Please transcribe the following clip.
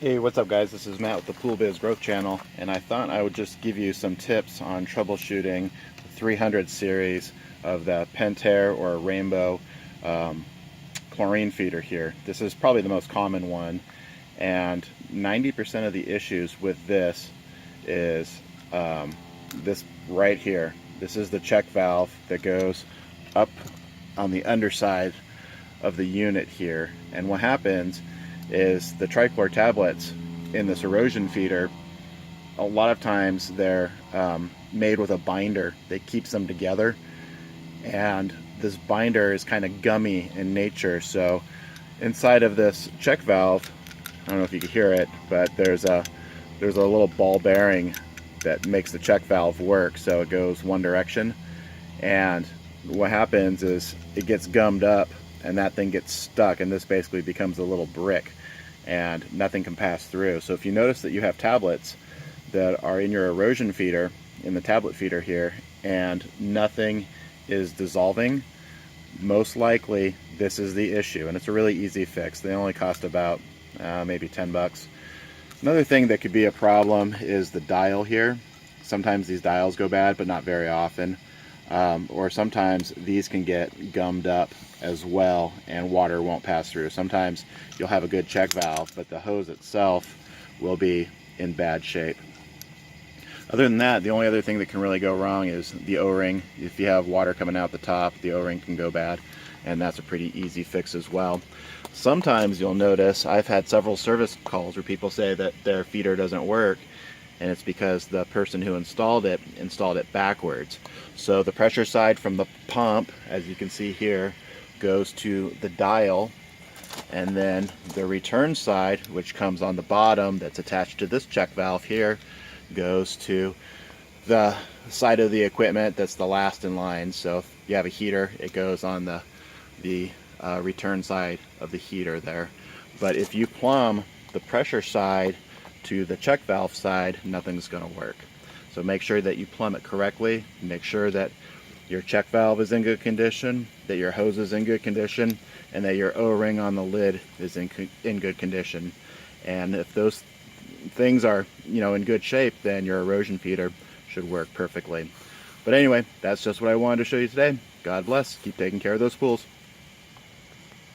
Hey, what's up guys? This is Matt with the Pool Biz Growth Channel, and I thought I would just give you some tips on troubleshooting the 300 series of the Pentair or Rainbow chlorine feeder here. This is probably the most common one, and 90% of the issues with this is this right here. This is the check valve that goes up on the underside of the unit here, and what happens is the trichlor tablets in this erosion feeder, a lot of times they're made with a binder that keeps them together, and this binder is kind of gummy in nature. So inside of this check valve, I don't know if you can hear it, but there's a little ball bearing that makes the check valve work, so it goes one direction, and what happens is it gets gummed up and that thing gets stuck, and this basically becomes a little brick and nothing can pass through. So if you notice that you have tablets that are in your erosion feeder, in the tablet feeder here, and nothing is dissolving, most likely this is the issue, and it's a really easy fix. They only cost about maybe 10 bucks. Another thing that could be a problem is the dial here. Sometimes these dials go bad, but not very often. Or sometimes these can get gummed up as well and water won't pass through. Sometimes you'll have a good check valve, but the hose itself will be in bad shape. Other than that, the only other thing that can really go wrong is the O-ring. If you have water coming out the top, the O-ring can go bad, and that's a pretty easy fix as well. Sometimes you'll notice, I've had several service calls where people say that their feeder doesn't work, and it's because the person who installed it backwards. So the pressure side from the pump, as you can see here, goes to the dial, and then the return side, which comes on the bottom that's attached to this check valve here, goes to the side of the equipment that's the last in line. So if you have a heater, it goes on the return side of the heater there. But if you plumb the pressure side to the check valve side, nothing's going to work. So make sure that you plumb it correctly. Make sure that your check valve is in good condition, that your hose is in good condition, and that your O-ring on the lid is in good condition. And if those things are, in good shape, then your erosion feeder should work perfectly. But anyway, that's just what I wanted to show you today. God bless. Keep taking care of those pools.